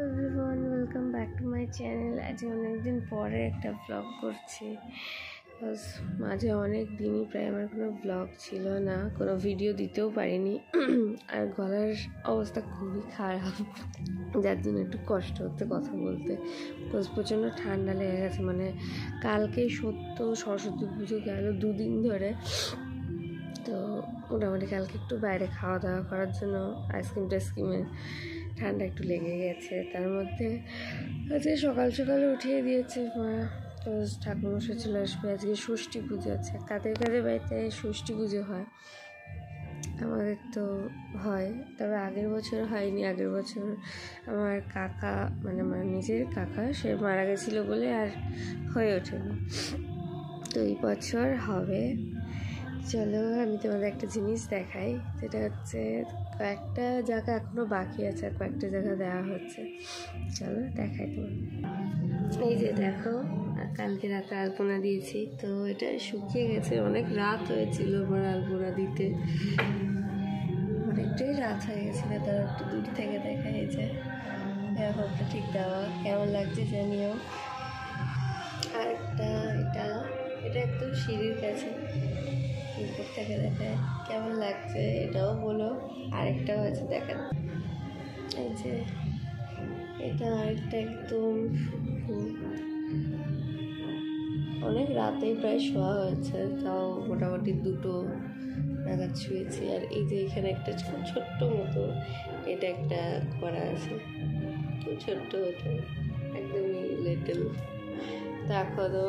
Everyone welcome back to my channel. আজ অনেকদিন পরে একটা ব্লগ করছি। মাঝে অনেক দিনই প্রায় আমার কোনো ব্লগ ছিল না, কোনো ভিডিও দিতেও পারিনি। আর গলার অবস্থা খুবই খারাপ, যার জন্য একটু কষ্ট হচ্ছে কথা বলতে। প্রচণ্ড ঠান্ডা লেগে গেছে, মানে কালকে সরস্বতী পুজো গেল 2 দিন ধরে। তো মোটামুটি কালকে একটু বাইরে খাওয়া দাওয়া করার জন্য আইসক্রিমে ঠান্ডা একটু লেগে গেছে। তার মধ্যে আজকে সকাল সকালে উঠিয়ে দিয়েছে মা, তো ঠাকুরমশাই চলে আসবে। আজকে ষষ্ঠী পুজো আছে, কাদের বাড়িতে ষষ্ঠী পুজো হয়, আমাদের তো হয়, তবে আগের বছর হয়নি। আগের বছর আমার কাকা, মানে আমার নিজের কাকা, সে মারা গেছিলো বলে আর হয়ে ওঠেনি। তো এই বছর হবে। চলো আমি তোমাদের একটা জিনিস দেখাই, যেটা হচ্ছে কয়েকটা জায়গা এখনো বাকি আছে আর কয়েকটা জায়গা দেওয়া হচ্ছে। চলো দেখাই তোমার। এই যে দেখো, কালকে রাতে আলপনা দিয়েছি, তো এটা শুকিয়ে গেছে। অনেক রাত হয়েছিল আমার আলপনা দিতে, অনেকটাই রাত হয়ে গেছিল। তার একটু দূর থেকে দেখা, এই যে এরকমটা ঠিক দেওয়া, কেমন লাগছে জানিও। আর এটা একদম সিঁড়ির কাছে, উপর থেকে দেখায় কেমন লাগছে এটাও বলো। আরেকটাও আছে দেখার, এই যে এটা আরেকটা একদম অনেক রাতেই প্রায় শোয়া হয়েছে, তাও মোটামুটি 2টো নাগাদ শুয়েছি। আর এই যে এখানে একটা ছোট্ট মতো এটা একটা করা আছে, ছোট্ট ওটা একদমই লিটল। তো এখনও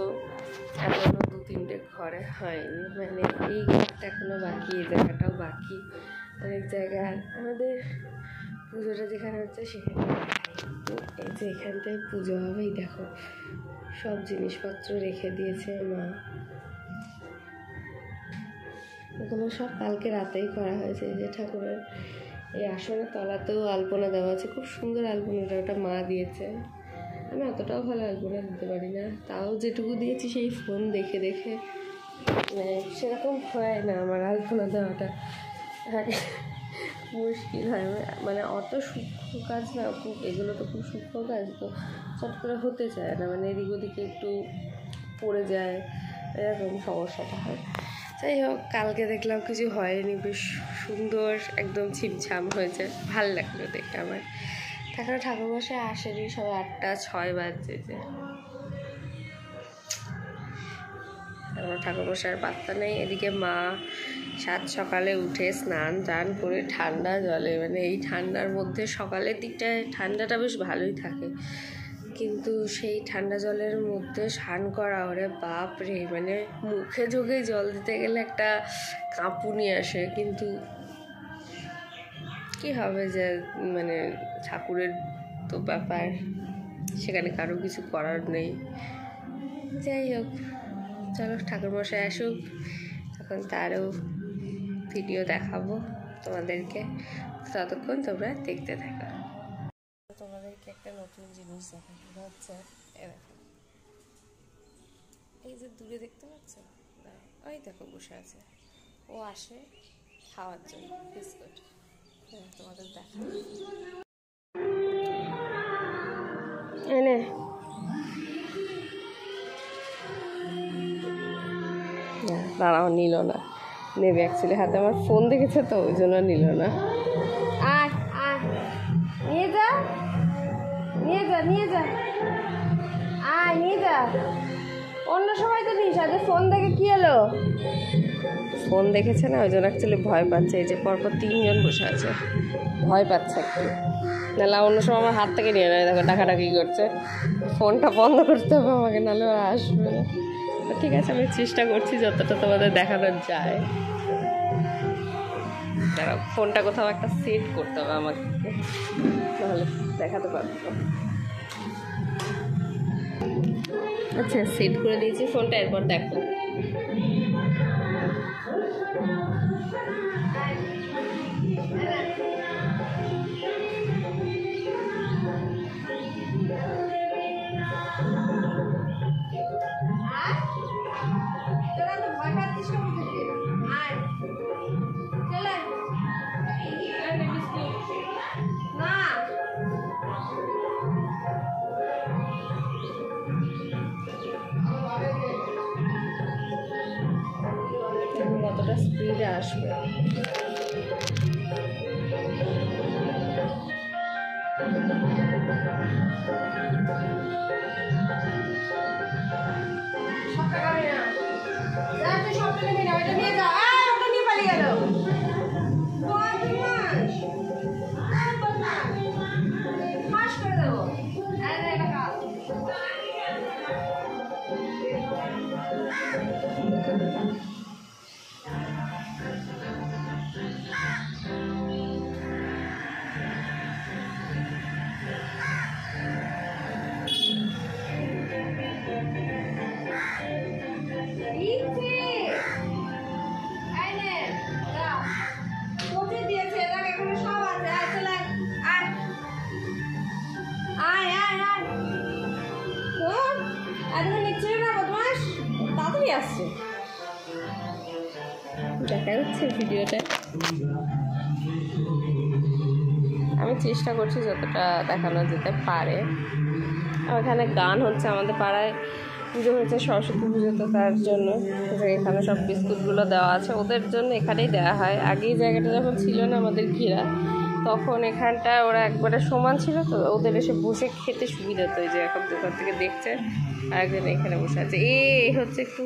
2-3টে ঘরে হয়নি, মানে এই ঘরটা এখনও বাকি, এই জায়গাটাও বাকি। অনেক জায়গায় আমাদের পুজোটা যেখানে হচ্ছে সেখানে এই যে এখানটায় পুজো হবেই। দেখো সব জিনিসপত্র রেখে দিয়েছে মা, এগুলো সব কালকে রাতেই করা হয়েছে। এই যে ঠাকুরের এই আসনের তলাতেও আলপনা দেওয়া আছে, খুব সুন্দর আলপনাটা, ওটা মা দিয়েছে। আমি অতটাও ভালো আলপনা দিতে পারি না, তাও যেটুকু দিয়েছি সেই ফোন দেখে দেখে, মানে সেরকম হয় না আমার আলপনা দেওয়াটা, মুশকিল হয়। মানে অত সূক্ষ্ম কাজ না, এগুলো তো খুব সূক্ষ্ম কাজ, তো চট করে হতে চায় না, মানে এদিক ওদিকে একটু পড়ে যায়, এরকম সমস্যাটা হয়। যাই হোক, কালকে দেখলাম কিছু হয়নি, বেশ সুন্দর একদম ছিমছাম হয়েছে, ভাল লাগলো দেখে আমার। তারপরে ঠাকুরমশাই আসেনি, সবাই 8:06 বাজছে। আমার ঠাকুরমশাইয়ের পাত্তা নেই। এদিকে মা সকালে উঠে স্নান টান করে ঠান্ডা জলে, মানে এই ঠান্ডার মধ্যে সকালের দিকটায় ঠান্ডাটা বেশ ভালোই থাকে, কিন্তু সেই ঠান্ডা জলের মধ্যে স্নান করা, ওরে বাপ রে, মানে মুখে যোগে জল দিতে গেলে একটা কাঁপুনি আসে। কিন্তু কি হবে, যে মানে ঠাকুরের তো ব্যাপার, সেখানে কারো কিছু করার নেই। যাই হোক, চলো ঠাকুরমশাই আসুক, তখন তারও ভিডিও দেখাবো তোমাদেরকে, ততক্ষণ তোমরা দেখতে থাকো। তোমাদেরকে একটা নতুন জিনিস দেখানো হচ্ছে, এই যে দূরে দেখতে পাচ্ছ, ওই দেখো বসে আছে, ও আসে খাওয়ার জন্য বিস্কুট। তোমাদের দেখা এনে দাঁড়াও, নিল না, নেবে অ্যাকচুয়ালি হাতে আমার ফোন দেখেছে তো ওই জন্য নিল না। আয় আয়, নিয়ে যা নিয়ে যা নিয়ে যা, আয় নিয়ে যা, অন্য সময় তো নিস, আজ ফোন দেখে কি এলো, ফোন দেখেছে না, ওই জন্য অ্যাকচুয়ালি ভয় পাচ্ছে। এই যে পরপর 3জন বসে আছে, ভয় পাচ্ছে একটু, নাহলে অন্য সময় আমার হাত থেকে নিয়ে নেয়। দেখো ডাকাডাকি করছে, ফোনটা বন্ধ করতে হবে আমাকে, নাহলে ওরা আসবে না। ঠিক আছে, আমি চেষ্টা করছি যতটা তোমাদের দেখানো যায়। দাঁড়াও, ফোনটা কোথাও একটা সেট করতে হবে আমাকে, তাহলে দেখাতে পারবো। আচ্ছা, সেট করে দিয়েছি ফোনটা, এরপর দেখো। আসবে। দেখা যাচ্ছে ভিডিওটা, আমি চেষ্টা করছি যতটা দেখানো যেতে পারে। ওখানে গান হচ্ছে, আমাদের পাড়ায় পুজো হয়েছে সরস্বতী পুজো, তো তার জন্য এখানে সব বিস্কুটগুলো দেওয়া আছে ওদের জন্য, এখানেই দেওয়া হয়। আগে এই জায়গাটা যখন ছিল না আমাদের ঘেরা, তখন এখানটা ওরা একবারে সমান ছিল, তো ওদের এসে বসে খেতে সুবিধা হতো। যে এখন দোকান থেকে দেখছে আর একজন এখানে বসে আছে। হচ্ছে একটু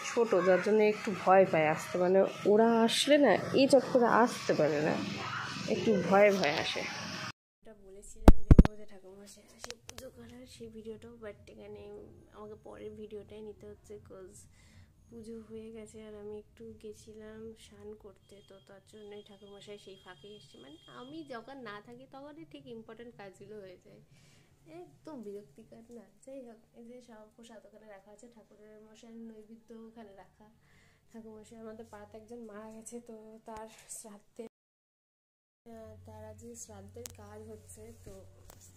ছোট, যার জন্য একটু ভয় পায় আসতে, মানে ওরা আসলে না এই চট করে আসতে পারে না, একটু ভয়ে ভয়ে আসে। এটা বলেছিলাম দেবো যে ঠাকুরমশাই আসে পুজো করার, সেই ভিডিওটাও, বাট এখানে আমাকে পরের ভিডিওটাই নিতে হচ্ছে, বিকজ পুজো হয়ে গেছে আর আমি একটু গেছিলাম স্নান করতে, তো তার জন্যই ঠাকুরমশাই সেই ফাঁকে এসছে। মানে আমি যখন না থাকি তখনই ঠিক ইম্পর্টেন্ট কাজগুলো হয়ে যায়, একদম বিরক্তিকর না। যাই হোক, এই যে সব প্রসাদ ওখানে রাখা আছে, ঠাকুরের মশাইয়ের নৈবেদ্য ওখানে রাখা। ঠাকুরমশাই আমাদের পাড়াতে একজন মারা গেছে, তো তার শ্রাদ্ধে তার আজকে শ্রাদ্ধের কাজ হচ্ছে, তো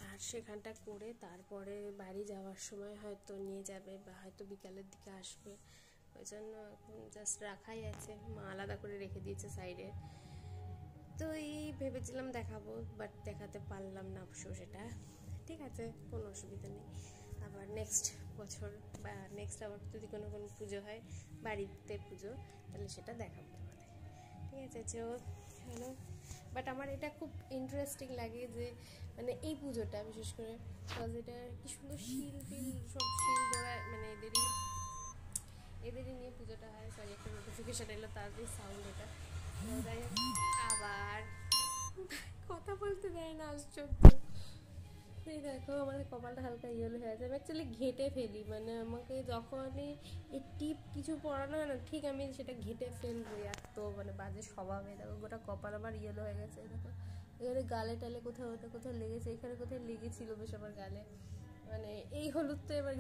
আর সেখানটা করে তারপরে বাড়ি যাওয়ার সময় হয়তো নিয়ে যাবে, বা হয়তো বিকালের দিকে আসবে। ওই জন্য এখন জাস্ট রাখাই আছে, মা আলাদা করে রেখে দিয়েছে সাইডে। তো এই ভেবেছিলাম দেখাবো, বাট দেখাতে পারলাম না অবশ্য সেটা। ঠিক আছে, কোনো অসুবিধা নেই। আবার নেক্সট বছর বা নেক্সট আবার যদি কোনো পুজো হয়, বাড়িতে পুজো, তাহলে সেটা দেখাবো তোমাদের। ঠিক আছে, চলো। বাট আমার এটা খুব ইন্টারেস্টিং লাগে যে মানে এই পুজোটা বিশেষ করে, বিকজ এটা কি সুন্দর শিল্পী সব শিল ধরা, মানে এদেরই নিয়ে পুজোটা হয়। সরি, একটা নোটিফিকেশান এলো, তাড়াতাড়ি সাউন্ড এটা। যাই হোক, আবার কথা বলতে দেয় না, আশ্চর্য। এই দেখো আমার কপালটা হালকা ইয়েলো হয়ে আছে। আমি অ্যাকচুয়ালি ঘেটে ফেলি, মানে আমাকে যখনই এই টিপ কিছু পড়ানো হয় না, ঠিক আমি সেটা ঘেটে ফেলবো, এত মানে বাজে স্বভাবে। দেখো গোটা কপাল আমার ইয়েলো হয়ে গেছে। দেখো এখানে গালে টালে কোথাও কোথাও লেগেছে, এখানে কোথাও লেগেছিল বেশ আমার গালে, মানে এই হলুদ তো এবার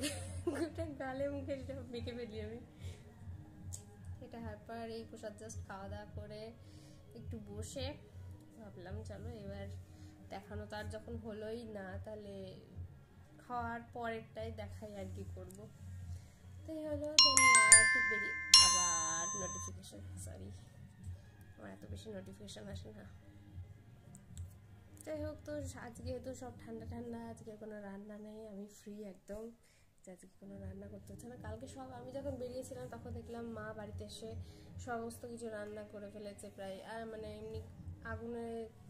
গোটা গালে মুখে সেটা মেখে ফেলি আমি। এটা হারপার এই প্রসাদ জাস্ট খাওয়া দাওয়া করে একটু বসে ভাবলাম চলো এবার দেখানো তো আর যখন হলোই না, তাহলে খাওয়ার পরেরটাই দেখাই আর কি করবো। তাই হলো একটু বেরিয়ে আবার নোটিফিকেশান, সরি আমার এত বেশি নোটিফিকেশান আসে না। যাই হোক, তো আজকে তো সব ঠান্ডা ঠান্ডা, আজকে কোনো রান্না নেই, আমি ফ্রি একদম, আজকে কোনো রান্না করতে হচ্ছে না। কালকে সব আমি যখন বেরিয়েছিলাম তখন দেখলাম মা বাড়িতে এসে সমস্ত কিছু রান্না করে ফেলেছে প্রায়, আর মানে এমনি আগুনে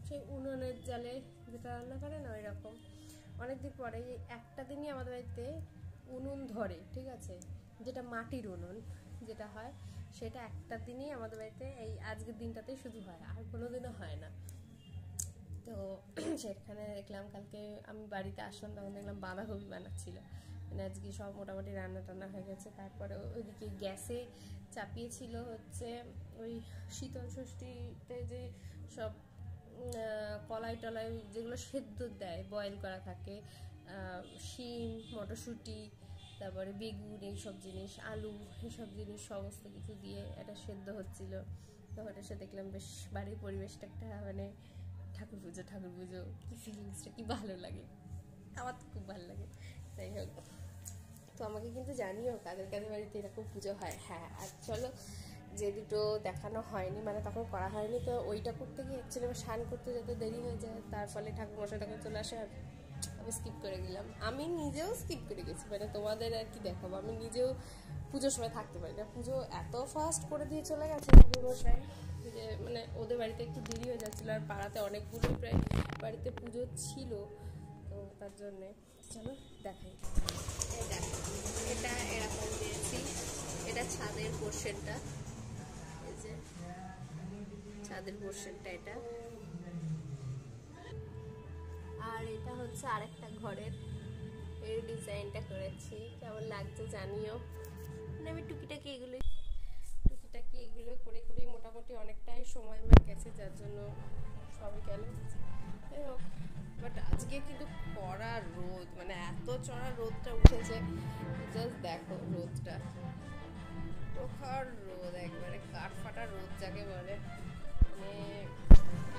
সেই উনুনের জালে যেটা রান্না করে না, ওই রকম। অনেকদিন পরে একটা দিনই আমাদের বাড়িতে উনুন ধরে, ঠিক আছে, যেটা মাটির উনুন যেটা হয়, সেটা একটা দিনই আমাদের বাড়িতে এই আজকের দিনটাতেই শুধু হয়, আর কোনো দিনও হয় না। তো সেখানে দেখলাম কালকে আমি বাড়িতে আসলাম, তখন দেখলাম বাঁধাকপি বানাচ্ছিল, মানে আজকে সব মোটামুটি রান্না টান্না হয়ে গেছে। তারপরে ওইদিকে গ্যাসে চাপিয়েছিল হচ্ছে ওই শীতল ষষ্ঠীতে যে সব কলাই টলাই যেগুলো সেদ্ধ দেয়, বয়েল করা থাকে, শিম, মটরশুঁটি, তারপরে বেগুন, এইসব জিনিস, আলু, এইসব জিনিস সমস্ত কিছু দিয়ে এটা সেদ্ধ হচ্ছিল। তো ওটা সে দেখলাম বেশ বাড়ির পরিবেশটা একটা মানে ঠাকুর পুজো কি ফিলিংসটা কি ভালো লাগে, আমার তো খুব ভালো লাগে। যাই হোক, তো আমাকে কিন্তু জানিও কাদের কাদের বাড়িতে এরকম পুজো হয়। হ্যাঁ, আর চলো, যে দুটো দেখানো হয়নি মানে তখন করা হয়নি, তো ওইটা করতে গিয়ে অ্যাকচুয়ালি আমার স্নান করতে যেতে দেরি হয়ে যায়, তার ফলে ঠাকুরমশাই তখন চলে আসে আর আমি স্কিপ করে গেলাম। আমি নিজেও স্কিপ করে গেছি, মানে তোমাদের আর কি দেখাবো, আমি নিজেও পুজোর সময় থাকতে পারি না, পুজো এত ফাস্ট করে দিয়ে চলে গেছে ঠাকুরমশাই যে মানে ওদের বাড়িতে একটু দেরি হয়ে যাচ্ছিলো, আর পাড়াতে অনেকগুলোই প্রায় বাড়িতে পুজো ছিল, তো তার জন্যে চলো দেখাই। এটা এরকম দিয়েছি, এটা ছাদের পোর্শনটা, এই যে ছাদের পোর্শনটা এটা, আর এটা হচ্ছে আরেকটা ঘরের এর ডিজাইনটা করেছি। কেমন লাগছে জানিও। মানে আমি টুকিটাকি এগুলো করে করেই মোটামুটি অনেকটাই সময় আমার গেছে, যার জন্য সবই গেল। বাট আজকে কিন্তু কড়া রোদ, মানে এত চড়া রোদটা উঠেছে, জাস্ট দেখো রোদটা, প্রখর রোদ, একবারে কাঠ ফাটা রোদ যাকে বলে। মানে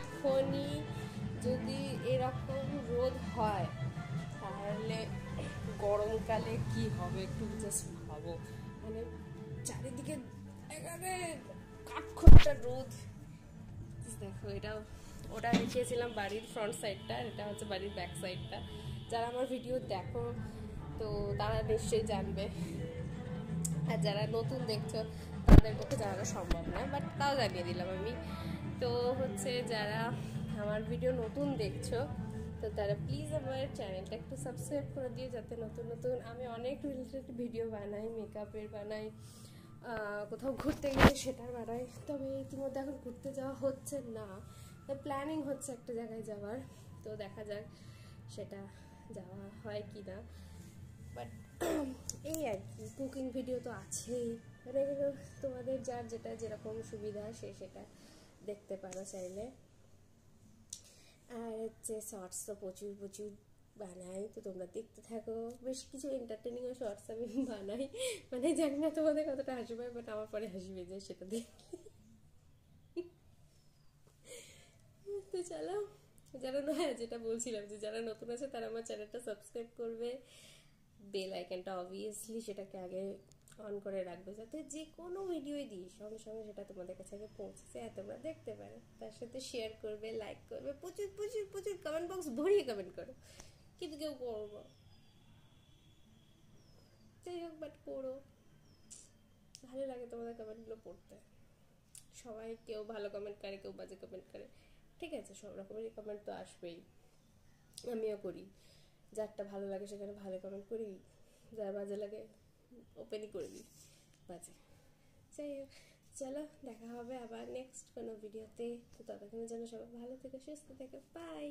এখনই যদি এরকম রোদ হয় তাহলে গরমকালে কি হবে একটু জাস্ট ভাবো। মানে চারিদিকে একেবারে কাঠখোট্টা রোদ। দেখো এটা, ওটা দেখিয়েছিলাম বাড়ির ফ্রন্ট সাইডটা, এটা হচ্ছে বাড়ির ব্যাক সাইডটা। যারা আমার ভিডিও দেখো তো তারা নিশ্চয়ই জানবে, আর যারা নতুন দেখছো তাদের পক্ষে জানানো সম্ভব না, বাট তাও জানিয়ে দিলাম আমি। তো হচ্ছে যারা আমার ভিডিও নতুন দেখছো তো তারা প্লিজ আমার চ্যানেলটা একটু সাবস্ক্রাইব করে দিও, যাতে নতুন নতুন আমি অনেক রিলেটেড ভিডিও বানাই, মেকআপের বানাই, কোথাও ঘুরতে গেলে সেটার বানাই। তবে ইতিমধ্যে এখন ঘুরতে যাওয়া হচ্ছে না, তো প্ল্যানিং হচ্ছে একটা জায়গায় যাওয়ার, তো দেখা যাক সেটা যাওয়া হয় কি না। বাট এই আর কি, কুকিং ভিডিও তো আছেই, মানে এগুলো তোমাদের যার যেটা যেরকম সুবিধা সেটা দেখতে পারো চাইলে। আর হচ্ছে শর্টস তো প্রচুর প্রচুর বানাই, তো তোমরা দেখতে থাকো। বেশ কিছু এন্টারটেনিং ও শর্টস আমি বানাই, মানে জানি না তোমাদের কতটা হাসি পায়, বাট আমার পরে হাসি পেয়ে যায় সেটা দেখলে। তো চলো, যারা হ্যাঁ যেটা বলছিলাম যে যারা নতুন আছে তারা আমার চ্যানেলটা সাবস্ক্রাইব করবে, বেল আইকনটা অবভিয়াসলি সেটাকে আগে অন করে রাখবে, যাতে যে কোনো ভিডিওই দিই সঙ্গে সঙ্গে সেটা তোমাদের কাছে আগে পৌঁছেছে আর তোমরা দেখতে পারো। তার সাথে শেয়ার করবে, লাইক করবে, প্রচুর প্রচুর প্রচুর কমেন্ট বক্স ভরিয়ে কমেন্ট করো, কিন্তু কেউ করবো, যাই হোক বাট করো, ভালো লাগে তোমাদের কমেন্টগুলো পড়তে। সবাই কেউ ভালো কমেন্ট করে, কেউ বাজে কমেন্ট করে, ঠিক আছে, সব রকমেরই কমেন্ট তো আসবেই, আমিও করি। যারটা ভালো লাগে সেখানে ভালো কমেন্ট করি, যার বাজে লাগে ওপেনই করে দিই বাজে। যাই হোক, চলো দেখা হবে আবার নেক্সট কোনো ভিডিওতে। তো ততক্ষণে যেন সবাই ভালো থেকে সুস্থ থেকে, বাই।